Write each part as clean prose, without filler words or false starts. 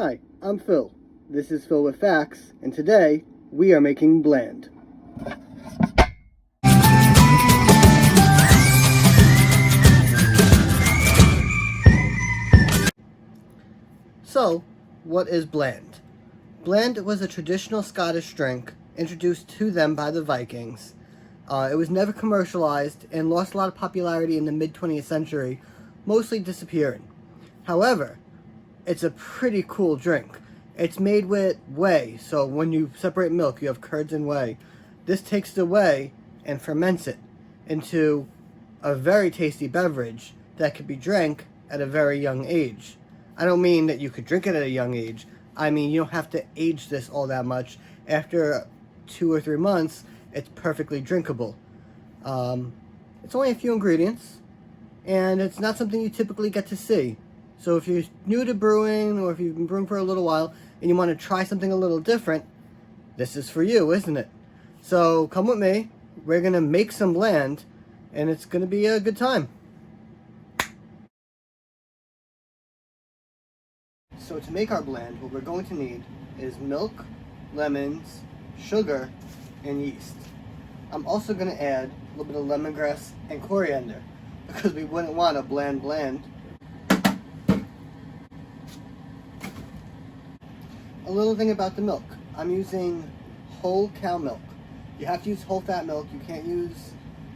Hi, I'm Phil. This is Phil with Phacts, and today we are making Blaand. So, what is Blaand? Blaand was a traditional Scottish drink introduced to them by the Vikings. It was never commercialized and lost a lot of popularity in the mid-20th century, mostly disappearing. However, it's a pretty cool drink. It's made with whey, so when you separate milk, you have curds and whey. This takes the whey and ferments it into a very tasty beverage that could be drank at a very young age. I don't mean that you could drink it at a young age. I mean, you don't have to age this all that much. After 2 or 3 months, it's perfectly drinkable. It's only a few ingredients, and it's not something you typically get to see. So if you're new to brewing, or if you've been brewing for a little while, and you want to try something a little different, this is for you, isn't it? So come with me. We're going to make some Blaand, and it's going to be a good time. So to make our Blaand, what we're going to need is milk, lemons, sugar, and yeast. I'm also going to add a little bit of lemongrass and coriander, because we wouldn't want a bland Blaand. A little thing about the milk. I'm using whole cow milk. You have to use whole fat milk. You can't use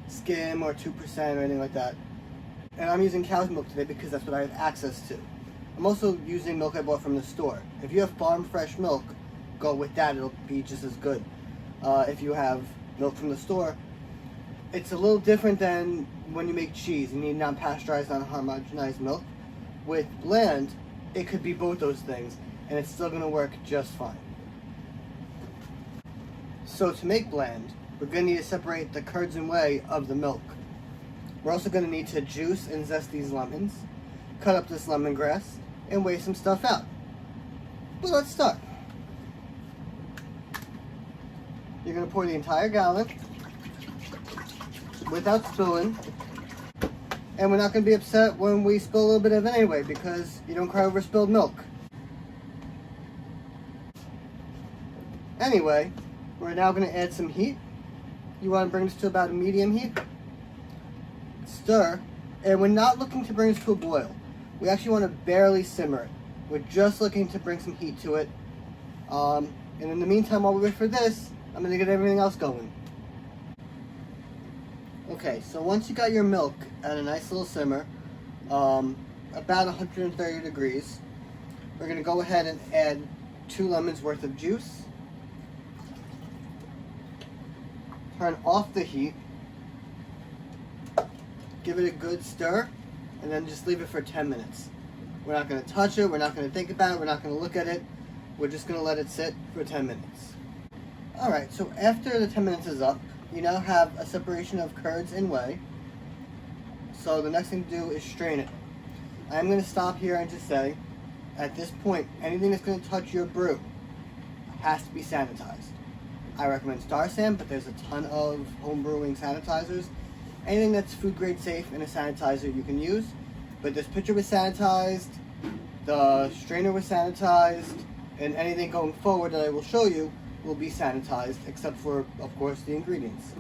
skim or 2% or anything like that. And I'm using cow's milk today because that's what I have access to. I'm also using milk I bought from the store. If you have farm fresh milk, go with that. It'll be just as good. If you have milk from the store, it's a little different than when you make cheese. You need non-pasteurized, non-homogenized milk. With Blaand, it could be both those things, and it's still going to work just fine. So to make Blaand, we're going to need to separate the curds and whey of the milk. We're also going to need to juice and zest these lemons, cut up this lemongrass, and weigh some stuff out. But let's start. You're going to pour the entire gallon without spilling. And we're not going to be upset when we spill a little bit of it anyway, because you don't cry over spilled milk. Anyway, we're now going to add some heat. You want to bring this to about a medium heat. Stir. And we're not looking to bring this to a boil. We actually want to barely simmer it. We're just looking to bring some heat to it. And in the meantime, while we wait for this, I'm going to get everything else going. Okay, so once you got your milk at a nice little simmer, about 130 degrees, we're going to go ahead and add 2 lemons worth of juice. Turn off the heat. Give it a good stir, and then just leave it for 10 minutes. We're not going to touch it, we're not going to think about it, we're not going to look at it. We're just going to let it sit for 10 minutes. Alright, so after the 10 minutes is up, you now have a separation of curds and whey. So the next thing to do is strain it. I'm going to stop here and just say, at this point, anything that's going to touch your brew has to be sanitized. I recommend Star San, but there's a ton of home brewing sanitizers. Anything that's food grade safe and a sanitizer you can use. But this pitcher was sanitized, the strainer was sanitized, and anything going forward that I will show you will be sanitized, except for, of course, the ingredients.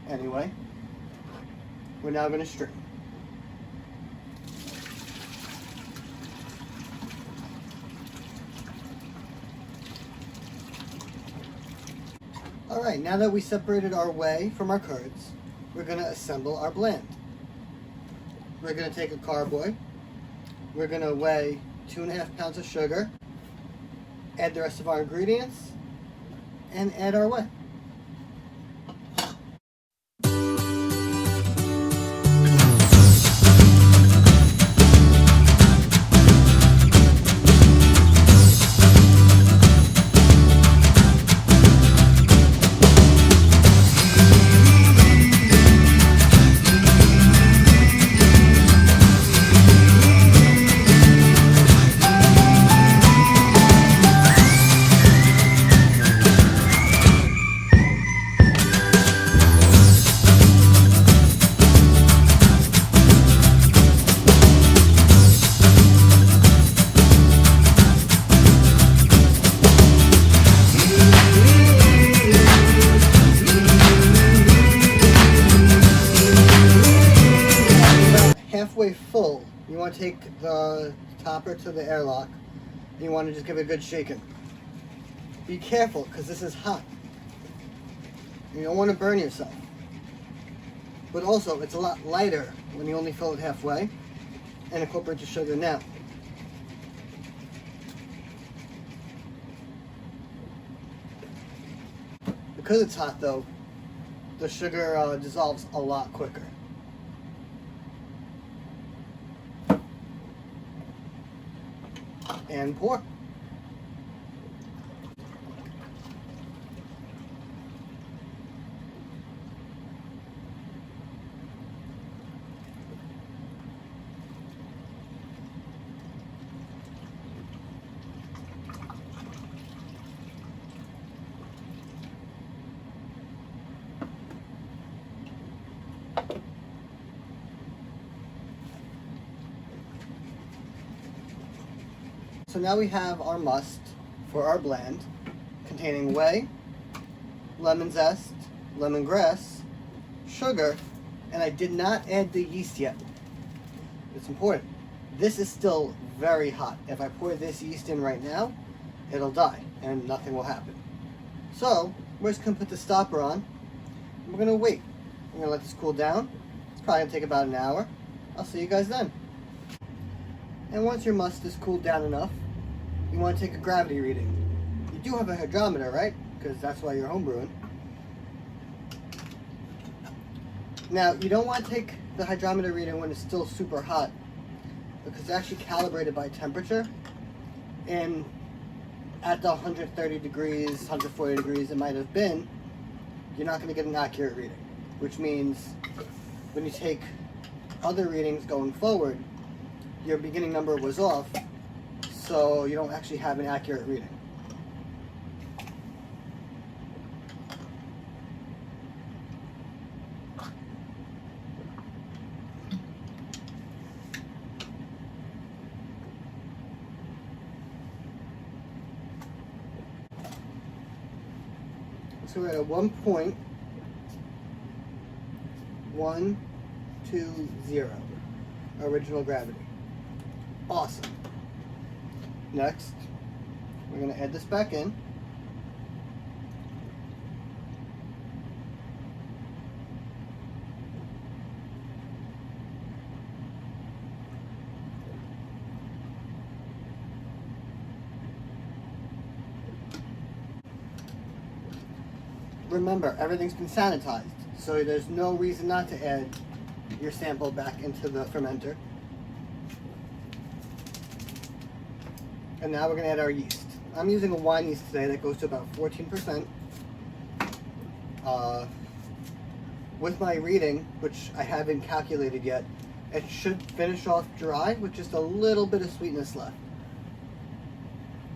Anyway, we're now going to strain. Alright, now that we separated our whey from our curds, we're going to assemble our Blaand. We're going to take a carboy. We're going to weigh 2.5 pounds of sugar, add the rest of our ingredients, and add our whey. halfway full, you want to take the topper to the airlock, and you want to just give it a good shaking. Be careful, because this is hot. You don't want to burn yourself. But also, it's a lot lighter when you only fill it halfway and incorporate the sugar now. Because it's hot though, the sugar dissolves a lot quicker. And pour. So now we have our must for our blend, containing whey, lemon zest, lemongrass, sugar, and I did not add the yeast yet. It's important. This is still very hot. If I pour this yeast in right now, it'll die and nothing will happen. So we're just going to put the stopper on and we're going to wait. We're going to let this cool down. It's probably going to take about an hour. I'll see you guys then. And once your must is cooled down enough, you want to take a gravity reading. You do have a hydrometer, right? Because that's why you're homebrewing. Now, you don't want to take the hydrometer reading when it's still super hot, because it's actually calibrated by temperature. And at the 130 degrees, 140 degrees it might have been, you're not going to get an accurate reading. Which means when you take other readings going forward, your beginning number was off, so you don't actually have an accurate reading. So we're at a 1.120 original gravity. Awesome. Next, we're going to add this back in. Remember, everything's been sanitized, so there's no reason not to add your sample back into the fermenter. And now we're going to add our yeast. I'm using a wine yeast today that goes to about 14%. With my reading, which I haven't calculated yet, it should finish off dry with just a little bit of sweetness left.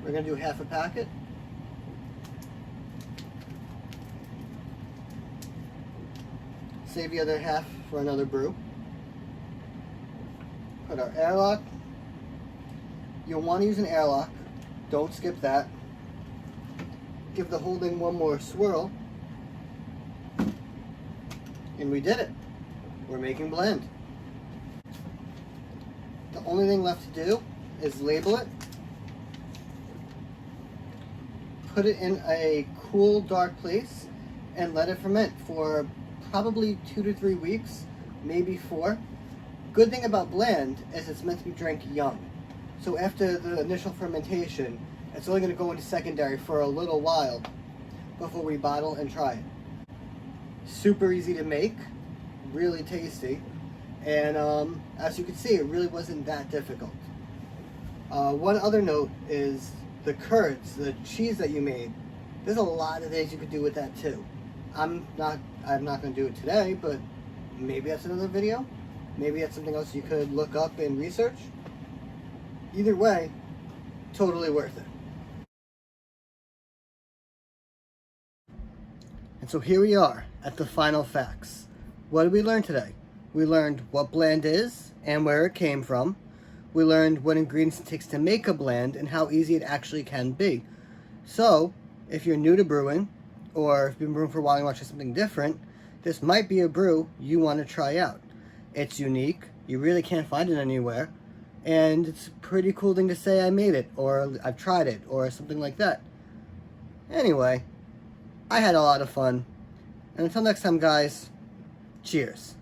We're going to do half a packet. Save the other half for another brew. Put our airlock. You'll want to use an airlock. Don't skip that. Give the whole thing one more swirl. And we did it. We're making Blaand. The only thing left to do is label it. Put it in a cool, dark place and let it ferment for probably 2 to 3 weeks, maybe 4. Good thing about Blaand is it's meant to be drank young. So after the initial fermentation, it's only going to go into secondary for a little while before we bottle and try it. Super easy to make, really tasty, and as you can see, it really wasn't that difficult. One other note is the curds, the cheese that you made. There's a lot of things you could do with that too. I'm not going to do it today, but maybe that's another video. Maybe that's something else you could look up and research. Either way, totally worth it. And so here we are at the final facts. What did we learn today? We learned what Blaand is and where it came from. We learned what ingredients it takes to make a Blaand and how easy it actually can be. So, if you're new to brewing, or if you've been brewing for a while and you want to try something different, this might be a brew you want to try out. It's unique. You really can't find it anywhere. And it's a pretty cool thing to say I made it, or I've tried it, or something like that. Anyway, I had a lot of fun. And until next time, guys, cheers.